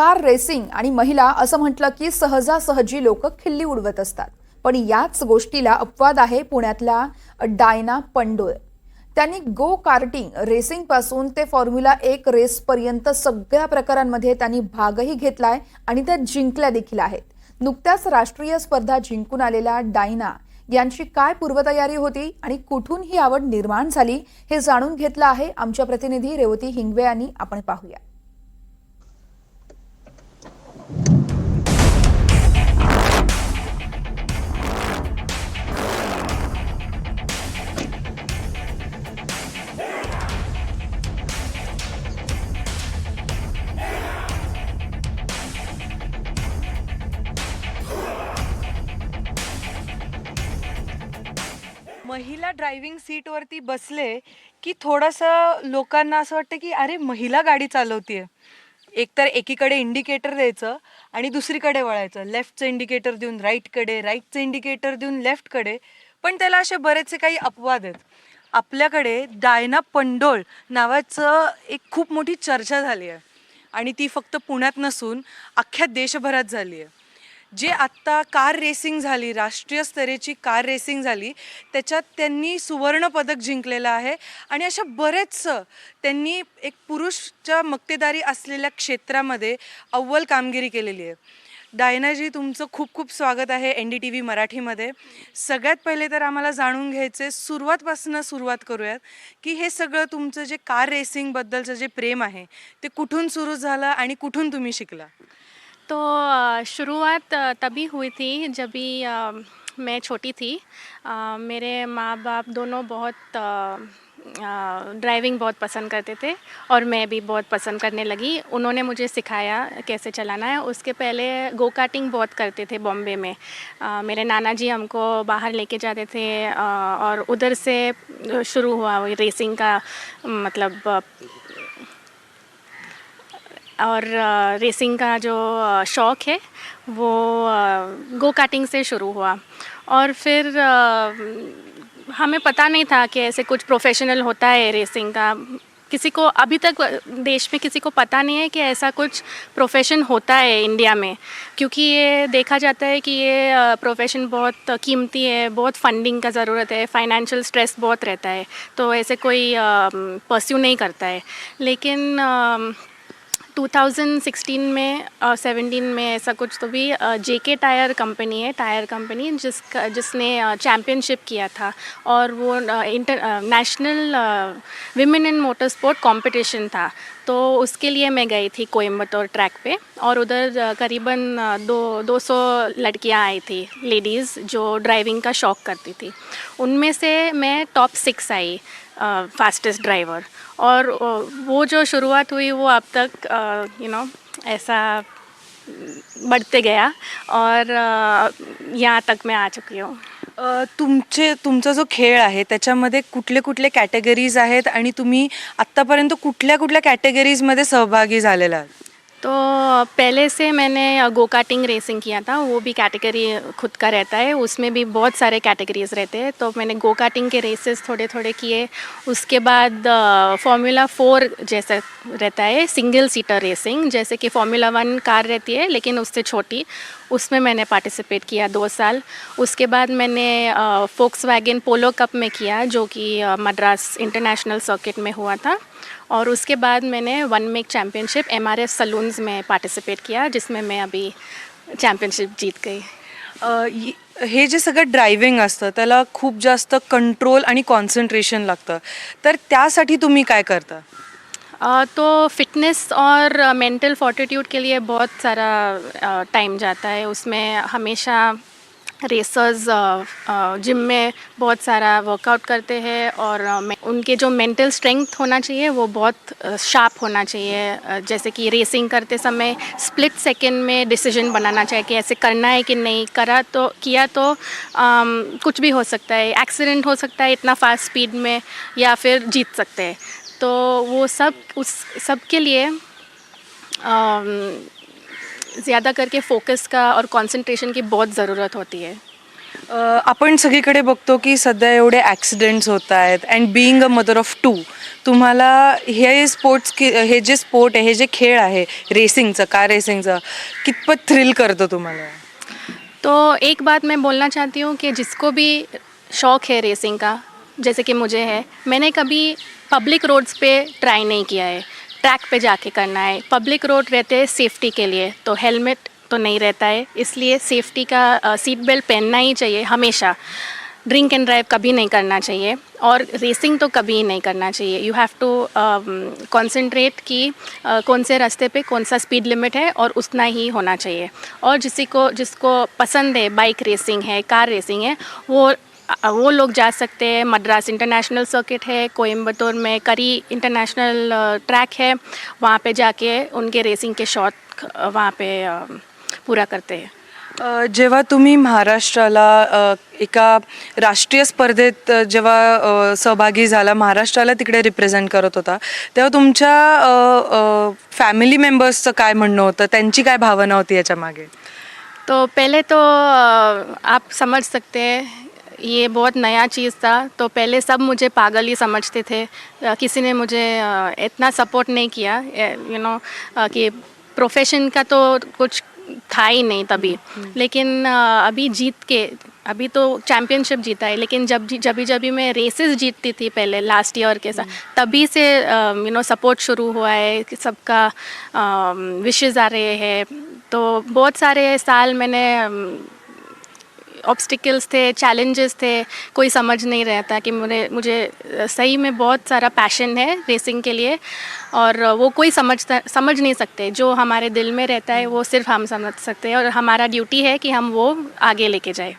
Car racing आणि महिला असं म्हटलं की सहजासहजी लोक खिल्ली उडवत असतात. पण याच गोष्टीला अपवाद आहे पुण्यातल्या डायना पंडोळ. त्यांनी गो कार्टिंग रेसिंग पासून ते फॉर्म्युला 1 रेस पर्यंत सगळ्या प्रकारांमध्ये त्यांनी भागही घेतलाय आणि त्या जिंकल्या देखील आहेत. नुकत्याच राष्ट्रीय स्पर्धा जिंकून आलेल्या डायना यांची काय पूर्वतयारी होती आणि कुठून ही आवड निर्माण झाली हे जाणून घेतलं आहे आमच्या प्रतिनिधी रेवती हिंगवे यांनी. आपण पाहूया. महिला ड्रायव्हिंग सीटवरती बसले की थोडंसं लोकांना असं वाटतं की अरे महिला गाडी चालवतीये. एकतर एकीकडे इंडिकेटर द्यायचं आणि दुसरीकडे वळायचं, लेफ्टचं इंडिकेटर देऊन राईटकडे, राईटचं इंडिकेटर देऊन लेफ्टकडे. पण त्याला असे बरेचसे काही अपवाद आहेत. आपल्याकडे डायना पंडोळ नावाचं एक खूप मोठी चर्चा झाली आहे आणि ती फक्त पुण्यात नसून अख्ख्या देशभरात झाली आहे. जे आत्ता कार रेसिंग झाली, राष्ट्रीय स्तराची कार रेसिंग झाली, त्याच्यात त्यांनी सुवर्ण पदक जिंकलेलं आहे आणि अशा बरेचसं त्यांनी एक पुरुषच्या मक्तेदारी असलेल्या क्षेत्रामध्ये अव्वल कामगिरी केलेली आहे. डायनाजी, तुमचं खूप खूप स्वागत आहे NDTV मराठीमध्ये. सगळ्यात पहिले तर आम्हाला जाणून घ्यायचे, सुरुवात करूयात की हे सगळं तुमचं जे कार रेसिंगबद्दलचं जे प्रेम आहे ते कुठून सुरू झालं आणि कुठून तुम्ही शिकला? तो शुरुआत तभी हुई थी जब भी मैं छोटी थी। मेरे माँ बाप दोनों बहुत ड्राइविंग बहुत पसंद करते थे और मैं भी बहुत पसंद करने लगी। उन्होंने मुझे सिखाया कैसे चलाना है। उसके पहले गो कार्टिंग बहुत करते थे बॉम्बे में। मेरे नाना जी हमको बाहर लेके जाते थे और उधर से शुरू हुआ वो रेसिंग का मतलब और रेसिंग का जो शौक़ है वो गो कार्टिंग से शुरू हुआ। और फिर हमें पता नहीं था कि ऐसे कुछ प्रोफेशनल होता है रेसिंग का। किसी को अभी तक देश में किसी को पता नहीं है कि ऐसा कुछ प्रोफेशन होता है इंडिया में, क्योंकि ये देखा जाता है कि ये प्रोफेशन बहुत कीमती है, बहुत फंडिंग का ज़रूरत है, फाइनेंशियल स्ट्रेस बहुत रहता है, तो ऐसे कोई परस्यू नहीं करता है। लेकिन 2016 में 17 में ऐसा कुछ तो भी JK टायर कंपनी है, टायर कंपनी जिसने चैम्पियनशिप किया था और वो national women in motor sport competition था। तो उसके लिए मैं गई थी कोयम्बतूर ट्रैक पे और उधर करीबन 200 लड़कियां आई थी, लेडीज़ जो ड्राइविंग का शौक़ करती थी। उनमें से मैं टॉप 6 आई, फास्टेस्ट ड्राइवर। और वो जो शुरुआत हुई वो अब तक ऐसा बढ़ते गया और यहाँ तक मैं आ चुकी हूँ। तुमचा जो खेळ आहे त्याच्यामध्ये कुठले कुठले कॅटेगरीज आहेत आणि तुम्ही आत्तापर्यंत कुठल्या कुठल्या कॅटेगरीजमध्ये सहभागी झालेला आहात? तो पहले से मैंने गो कार्टिंग रेसिंग किया था, वो भी कैटेगरी खुद का रहता है, उसमें भी बहुत सारे कैटेगरीज रहते हैं। तो मैंने गो कार्टिंग के रेसेस थोड़े थोड़े किए। उसके बाद फार्मूला 4 जैसा रहता है, सिंगल सीटर रेसिंग, जैसे कि फार्मूला 1 कार रहती है लेकिन उससे छोटी, उसमें मैंने पार्टिसिपेट किया 2 साल। उसके बाद मैंने फोक्सवैगन पोलो कप में किया, जो कि मद्रास इंटरनेशनल सर्किट में हुआ था। और उसके बाद मैंने one make championship MRF saloons में पार्टिसिपेट किया, जिसमें मैं अभी चॅम्पियनशिप जीत गई। हे जे सगळं ड्रायव्हिंग असतं त्याला खूप जास्त कंट्रोल आणि कॉन्सन्ट्रेशन लागतं, तर त्यासाठी तुम्ही काय करता? तो फिटनेस और मेंटल फोर्टिट्यूड के लिए बहुत सारा टाइम जाता है। उसमें हमेशा रेसर्स जिम में बहुत सारा वर्कआउट करते हैं और उनके जो मेंटल स्ट्रेंथ होना चाहिए वो बहुत शार्प होना चाहिए। जैसे कि रेसिंग करते समय स्प्लिट सेकंड में डिसीजन बनाना चाहिए कि ऐसे करना है कि नहीं, किया तो कुछ भी हो सकता है, एक्सीडेंट हो सकता है इतना फास्ट स्पीड में, या फिर जीत सकते हैं। तो वो उस सब के लिए ज़्यादा करके फोकस का और कंसंट्रेशन की बहुत ज़रूरत होती है। आपण सगळीकडे बघतो की सध्या एवढे ॲक्सिडेंट्स होत आहेत and being a mother of two, तुम्हाला हे जे स्पोर्ट आहे, हे जे खेळ आहे रेसिंगचं, कार रेसिंगचं, कितपत थ्रिल करतं तुम्हाला? तो एक बात मैं बोलना चाहती हूँ कि जिसको भी शौक़ है रेसिंग का, जैसे कि मुझे है, मैंने कभी पब्लिक रोड्स पे ट्राई नहीं किया है। ट्रैक पे जाके करना है। पब्लिक रोड रहते हैं सेफ्टी के लिए, तो हेलमेट तो नहीं रहता है, इसलिए सेफ्टी का सीट बेल्ट पहनना ही चाहिए हमेशा। ड्रिंक एंड ड्राइव कभी नहीं करना चाहिए और रेसिंग तो कभी नहीं करना चाहिए। यू हैव टू कॉन्सेंट्रेट कि कौन से रास्ते पे कौन सा स्पीड लिमिट है और उतना ही होना चाहिए। और जिसको पसंद है, बाइक रेसिंग है, कार रेसिंग है, वो लोग जा सकते हैं। मद्रास इंटरनेशनल सर्किट है, कोयम्बतूर में करी इंटरनेशनल ट्रैक है, वहाँ पे जाके उनके रेसिंग के शॉट वहाँ पे पूरा करते हैं। जेव्हा तुम्ही महाराष्ट्राला एका राष्ट्रीय स्पर्धेत जेव्हा सहभागी झाला, महाराष्ट्राला तिकडे रिप्रेझेंट करत होता, तेव्हा तुमच्या फॅमिली मेंबर्सचं काय म्हणणं होतं, त्यांची काय भावना होती याच्या मागे? तो पहले तो आप समझ सकते हैं, ये बहुत नया चीज़ था, तो पहले सब मुझे पागल ही समझते थे। किसी ने मुझे इतना सपोर्ट नहीं किया, कि प्रोफेशन का तो कुछ था ही नहीं तभी। लेकिन अभी तो चैम्पियनशिप जीता है, लेकिन जब भी मैं रेसेस जीतती थी पहले लास्ट ईयर के साथ, तभी से सपोर्ट शुरू हुआ है कि सबका विशेस आ रहे हैं। तो बहुत सारे साल मैंने ऑब्स्टिकल्स थे, चैलेंजेस थे, कोई समझ नहीं रहा था कि मुझे सही में बहुत सारा पैशन है रेसिंग के लिए, और वो कोई समझ नहीं सकते। जो हमारे दिल में रहता है वो सिर्फ हम समझ सकते हैं, और हमारा ड्यूटी है कि हम वो आगे लेके जाए।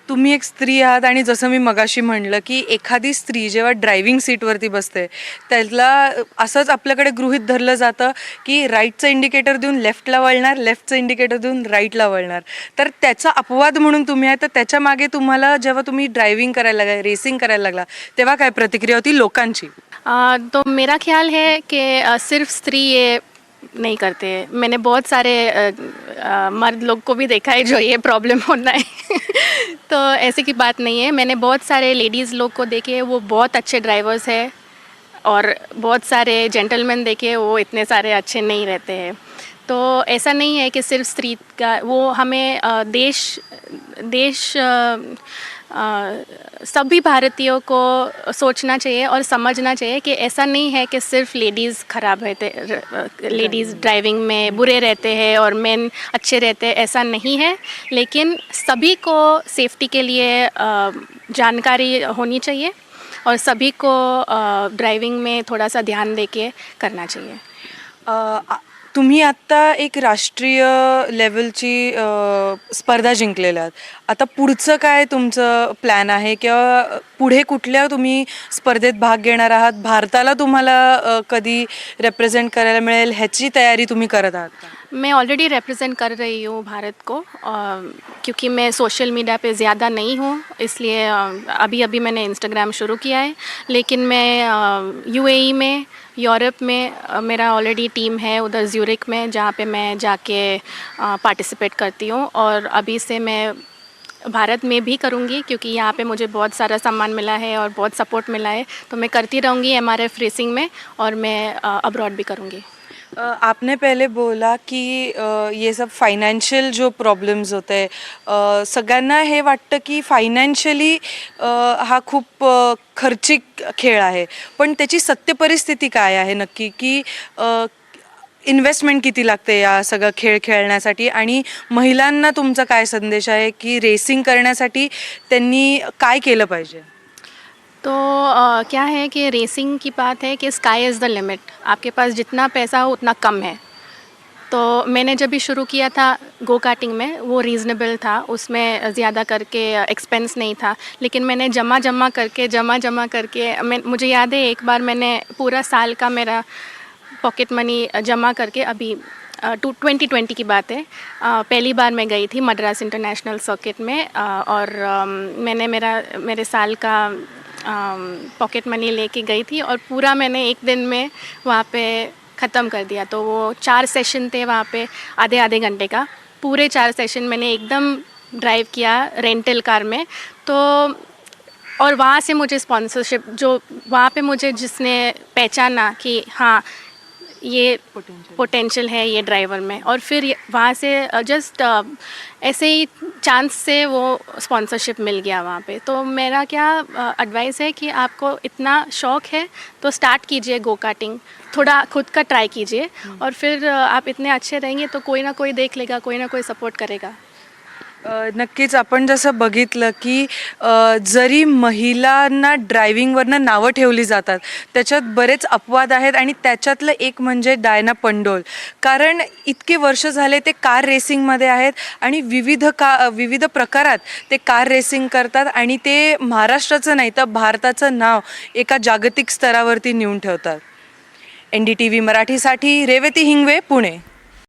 तुम्ही एक स्त्री आहात आणि जसं मी मगाशी म्हणलं की एखादी स्त्री जेव्हा ड्रायव्हिंग सीटवरती बसते, त्याला असंच आपल्याकडे गृहीत धरलं जातं की राईटचं इंडिकेटर देऊन लेफ्टला वळणार, लेफ्टचं इंडिकेटर देऊन राईटला वळणार. तर त्याचा अपवाद म्हणून तुम्ही आहे, तर त्याच्या मागे तुम्हाला जेव्हा तुम्ही ड्रायव्हिंग करायला लागला, रेसिंग करायला लागला, तेव्हा काय प्रतिक्रिया होती लोकांची? तो मेरा ख्याल है कि सिर्फ स्त्री ये नहीं करते। मैंने बहुत सारे मर्द लोग को भी देखा है जो ये प्रॉब्लम होना है तो ऐसे की बात नहीं है। मैंने बहुत सारे लेडीज़ लोग को देखे, वो बहुत अच्छे ड्राइवर्स हैं, और बहुत सारे जेंटलमैन देखे, वो इतने सारे अच्छे नहीं रहते हैं। तो ऐसा नहीं है कि सिर्फ स्त्री का, वो हमें देश सभी भारतीयों को सोचना चाहिए और समझना चाहिए कि ऐसा नहीं है कि सिर्फ लेडीज़ ख़राब रहते, लेडीज़ ड्राइविंग में बुरे रहते हैं और मेन अच्छे रहते हैं, ऐसा नहीं है। लेकिन सभी को सेफ्टी के लिए जानकारी होनी चाहिए, और सभी को ड्राइविंग में थोड़ा सा ध्यान देके करना चाहिए। तुम्ही आत्ता एक राष्ट्रीय लेवलची स्पर्धा जिंकलेल्या आहात. आता पुढचं काय तुमचं प्लॅन आहे, किंवा पुढे कुठल्या तुम्ही स्पर्धेत भाग घेणार आहात? भारताला तुम्हाला कधी रिप्रेझेंट करायला मिळेल ह्याची तयारी तुम्ही करत आहात का? मैं ऑलरेडी रिप्रेजेंट कर रही हूँ भारत को, क्योंकि मैं सोशल मीडिया पे ज़्यादा नहीं हूँ, इसलिए अभी मैंने इंस्टाग्राम शुरू किया है। लेकिन मैं यूएई में, यूरोप में मेरा ऑलरेडी टीम है उधर ज्यूरिक में, जहाँ पे मैं जाके पार्टिसिपेट करती हूँ। और अभी से मैं भारत में भी करूँगी, क्योंकि यहाँ पे मुझे बहुत सारा सम्मान मिला है और बहुत सपोर्ट मिला है, तो मैं करती रहूँगी एमआरएफ रेसिंग में, और मैं अब्रॉड भी करूँगी। आपने पहले बोला कि ये सब फाइनेंशियल जो प्रॉब्लेम्स होते हैं, सगळ्यांना हे वाटतं की फायनान्शियली हा खूप खर्चिक खेळ आहे, पण त्याची सत्य परिस्थिती काय आहे नक्की, की इन्व्हेस्टमेंट किती लागते या सगळं खेळ खेळण्यासाठी, आणि महिलांना तुमचा काय संदेश आहे की रेसिंग करण्यासाठी त्यांनी काय केलं पाहिजे? तो क्या है कि रेसिंग की बात है कि स्काई इज़ द लिमिट, आपके पास जितना पैसा हो उतना कम है। तो मैंने जब भी शुरू किया था गो कार्टिंग में, वो रीज़नेबल था, उसमें ज़्यादा करके एक्सपेंस नहीं था। लेकिन मैंने जमा करके मुझे याद है एक बार मैंने पूरा साल का मेरा पॉकेट मनी जमा करके, अभी 2020 की बात है, पहली बार मैं गई थी मद्रास इंटरनेशनल सर्किट में, और मैंने मेरे साल का पॉकेट मनी लेके गई थी, और पूरा मैंने एक दिन में वहाँ पे ख़त्म कर दिया। तो वो 4 सेशन थे वहाँ पे, आधे घंटे का, पूरे 4 सेशन मैंने एकदम ड्राइव किया रेंटल कार में। तो और वहाँ से मुझे स्पॉन्सरशिप, जो वहाँ पे मुझे जिसने पहचाना कि हाँ ये पोटेंशियल है ये ड्राइवर में, और फिर वहाँ से जस्ट ऐसे ही चांस से वो स्पॉन्सरशिप मिल गया वहाँ पे। तो मेरा क्या एडवाइस है कि आपको इतना शौक है तो स्टार्ट कीजिए गो कार्टिंग, थोड़ा खुद का ट्राई कीजिए, और फिर आप इतने अच्छे रहेंगे तो कोई ना कोई देख लेगा, कोई ना कोई सपोर्ट करेगा। नक्कीच आपण जसं बघितलं की जरी महिलांना ड्रायव्हिंगवरनं नावं ठेवली जातात, त्याच्यात बरेच अपवाद आहेत आणि त्याच्यातलं एक म्हणजे डायना पंडोल. कारण इतके वर्ष झाले ते कार रेसिंगमध्ये आहेत आणि विविध प्रकारात ते कार रेसिंग करतात आणि ते महाराष्ट्राचं नाही तर भारताचं नाव एका जागतिक स्तरावरती नेऊन ठेवतात. NDTV मराठीसाठी रेवती हिंगवे, पुणे.